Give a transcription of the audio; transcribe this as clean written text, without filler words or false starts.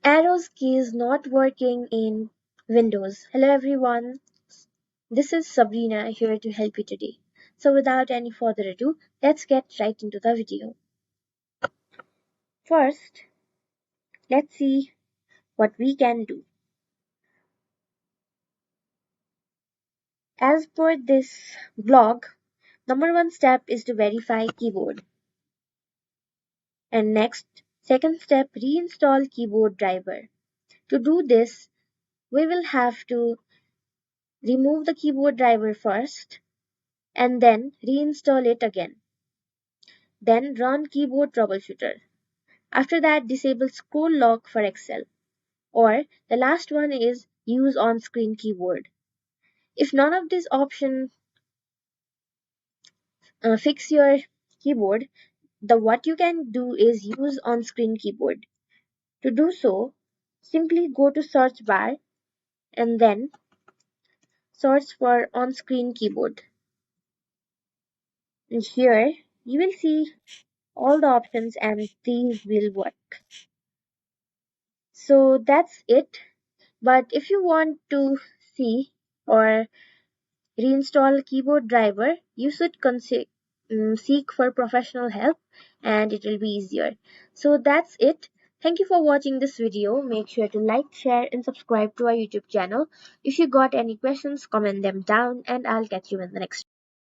Arrows keys not working in Windows. Hello everyone, this is Sabrina here to help you today. So without any further ado, let's get right into the video. First, let's see what we can do. As per this blog, number one step is to verify keyboard. And next, second step, reinstall keyboard driver. To do this, we will have to remove the keyboard driver first and then reinstall it again. Then run keyboard troubleshooter. After that, disable scroll lock for Excel. Or the last one is use on-screen keyboard. If none of these options fix your keyboard, the what you can do is use on-screen keyboard. To do so, simply go to search bar and then search for on-screen keyboard. And here you will see all the options and these will work. So that's it. But if you want to see or reinstall keyboard driver, you should seek for professional help and it will be easier. So that's it. Thank you for watching this video. Make sure to like, share and subscribe to our YouTube channel. If you got any questions, comment them down and I'll catch you in the next